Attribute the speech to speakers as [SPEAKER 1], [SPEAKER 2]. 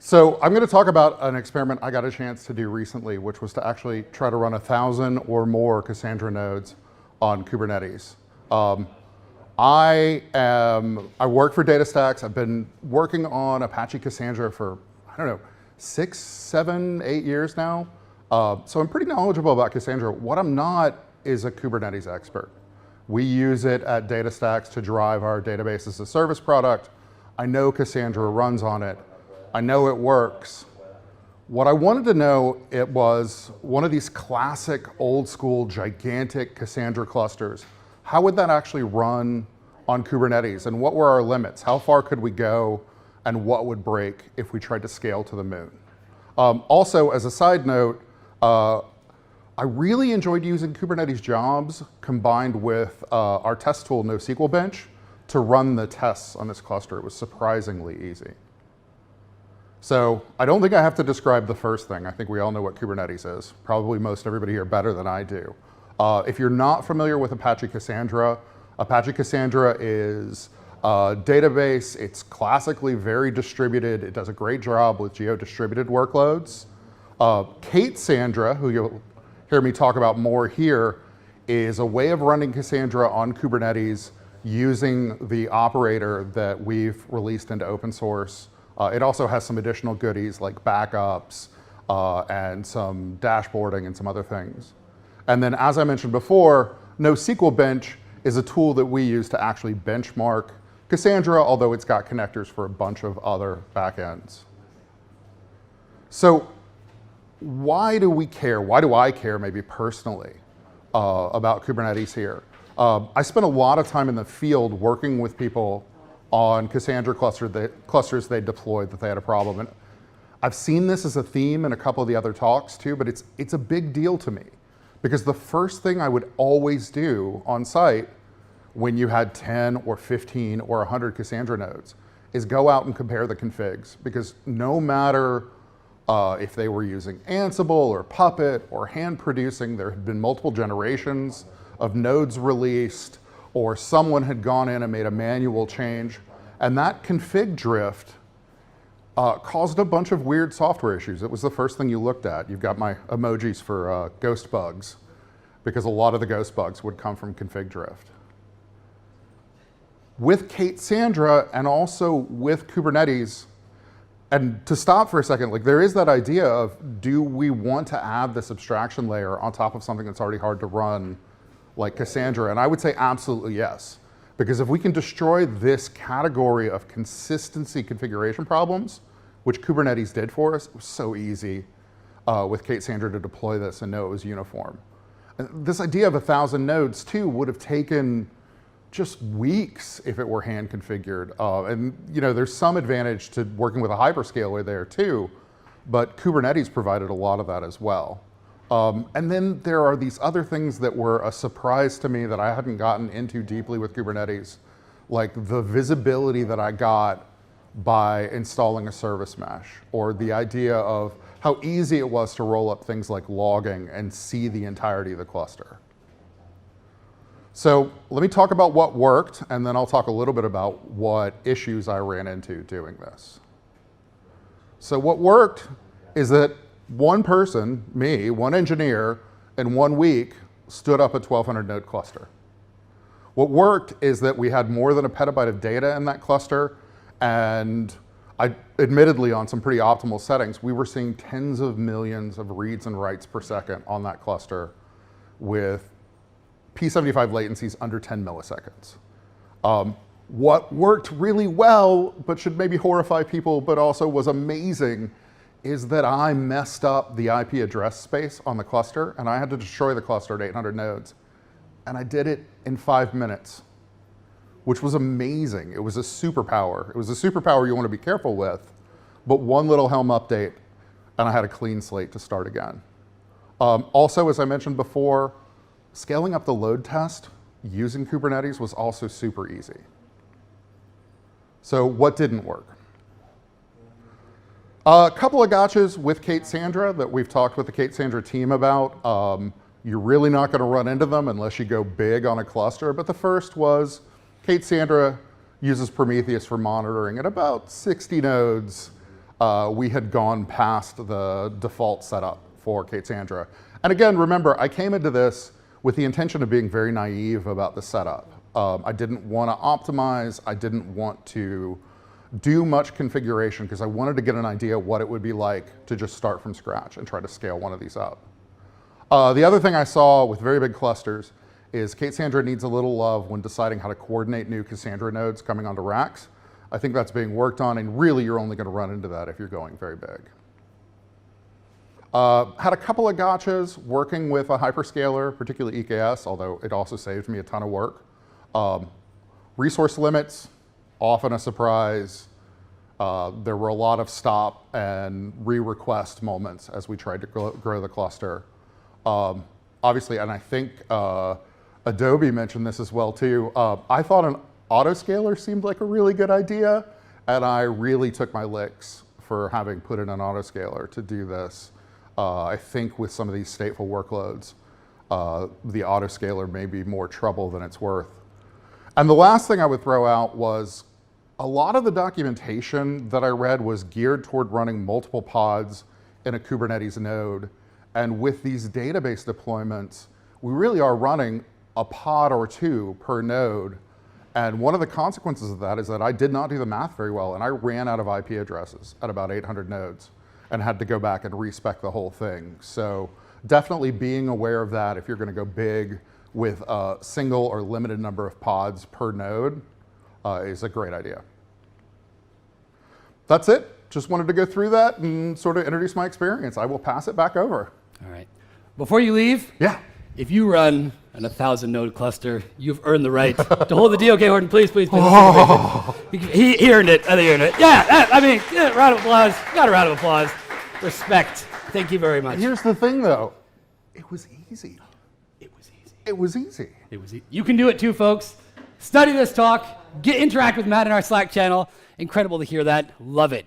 [SPEAKER 1] So I'm going to talk about an experiment I got a chance to do recently, which was to actually try to run 1,000 or more Cassandra nodes on Kubernetes. I work for DataStax. I've been working on Apache Cassandra for, I don't know, 6, 7, 8 years now. So I'm pretty knowledgeable about Cassandra. What I'm not is a Kubernetes expert. We use it at DataStax to drive our database as a service product. I know Cassandra runs on it. I know it works. What I wanted to know, it was one of these classic old school gigantic Cassandra clusters. How would that actually run on Kubernetes, and what were our limits? How far could we go, and what would break if we tried to scale to the moon? Also, as a side note, I really enjoyed using Kubernetes jobs combined with our test tool, NoSQL Bench, to run the tests on this cluster. It was surprisingly easy. So I don't think I have to describe the first thing. I think we all know what Kubernetes is. Probably most everybody here better than I do. If you're not familiar with Apache Cassandra is a database. It's classically very distributed. It does a great job with geo-distributed workloads. Cassandra, who you'll hear me talk about more here, is a way of running Cassandra on Kubernetes using the operator that we've released into open source. It also has some additional goodies like backups and some dashboarding and some other things. And then, as I mentioned before, NoSQL Bench is a tool that we use to actually benchmark Cassandra, although it's got connectors for a bunch of other backends. So why do we care? Why do I care, maybe personally, about Kubernetes here? I spent a lot of time in the field working with people on Cassandra clusters they deployed that they had a problem. And I've seen this as a theme in a couple of the other talks too, but it's a big deal to me. Because the first thing I would always do on site when you had 10 or 15 or 100 Cassandra nodes is go out and compare the configs. Because no matter if they were using Ansible or Puppet or hand producing, there had been multiple generations of nodes released, or someone had gone in and made a manual change. And that config drift caused a bunch of weird software issues. It was the first thing you looked at. You've got my emojis for ghost bugs, because a lot of the ghost bugs would come from config drift. With Cassandra and also with Kubernetes, and to stop for a second, like there is that idea of, do we want to add this abstraction layer on top of something that's already hard to run like Cassandra? And I would say absolutely yes. Because if we can destroy this category of consistency configuration problems, which Kubernetes did for us, it was so easy with Cassandra to deploy this and know it was uniform. And this idea of 1,000 nodes too would have taken just weeks if it were hand configured. And there's some advantage to working with a hyperscaler there too, but Kubernetes provided a lot of that as well. And then there are these other things that were a surprise to me that I hadn't gotten into deeply with Kubernetes, like the visibility that I got by installing a service mesh, or the idea of how easy it was to roll up things like logging and see the entirety of the cluster. So let me talk about what worked, and then I'll talk a little bit about what issues I ran into doing this. So what worked is that one person, me, one engineer, in 1 week stood up a 1,200 node cluster. What worked is that we had more than a petabyte of data in that cluster, and admittedly on some pretty optimal settings, we were seeing tens of millions of reads and writes per second on that cluster with P75 latencies under 10 milliseconds. What worked really well, but should maybe horrify people, but also was amazing, is that I messed up the IP address space on the cluster, and I had to destroy the cluster at 800 nodes. And I did it in 5 minutes, which was amazing. It was a superpower. It was a superpower you want to be careful with, but one little Helm update, and I had a clean slate to start again. Also, as I mentioned before, scaling up the load test using Kubernetes was also super easy. So what didn't work? A couple of gotchas with Cassandra that we've talked with the Cassandra team about. You're really not going to run into them unless you go big on a cluster. But the first was Cassandra uses Prometheus for monitoring at about 60 nodes. we had gone past the default setup for Cassandra. And again, remember, I came into this with the intention of being very naive about the setup. I didn't want to optimize. I didn't want to do much configuration because I wanted to get an idea what it would be like to just start from scratch and try to scale one of these up. The other thing I saw with very big clusters is Cassandra needs a little love when deciding how to coordinate new Cassandra nodes coming onto racks. I think that's being worked on, and really you're only going to run into that if you're going very big. Had a couple of gotchas working with a hyperscaler, particularly EKS, although it also saved me a ton of work. Resource limits, often a surprise. There were a lot of stop and re-request moments as we tried to grow the cluster. Obviously, and I think Adobe mentioned this as well too, I thought an autoscaler seemed like a really good idea, and I really took my licks for having put in an autoscaler to do this. I think with some of these stateful workloads, the autoscaler may be more trouble than it's worth. And the last thing I would throw out was a lot of the documentation that I read was geared toward running multiple pods in a Kubernetes node. And with these database deployments, we really are running a pod or two per node. And one of the consequences of that is that I did not do the math very well, and I ran out of IP addresses at about 800 nodes and had to go back and respec the whole thing. So definitely being aware of that if you're going to go big with a single or limited number of pods per node is a great idea. That's it. Just wanted to go through that and sort of introduce my experience. I will pass it back over.
[SPEAKER 2] All right. Before you leave,
[SPEAKER 1] yeah.
[SPEAKER 2] If you run an 1,000 node cluster, you've earned the right to hold the DoK horn. Please, please, please.
[SPEAKER 1] Oh.
[SPEAKER 2] He earned it. I think he earned it. Yeah, I mean, yeah, round of applause. Got a round of applause. Respect. Thank you very much.
[SPEAKER 1] Here's the thing, though. It was easy.
[SPEAKER 2] It was easy.
[SPEAKER 1] It was easy.
[SPEAKER 2] It was easy. You can do it too, folks. Study this talk. Interact with Matt in our Slack channel. Incredible to hear that. Love it.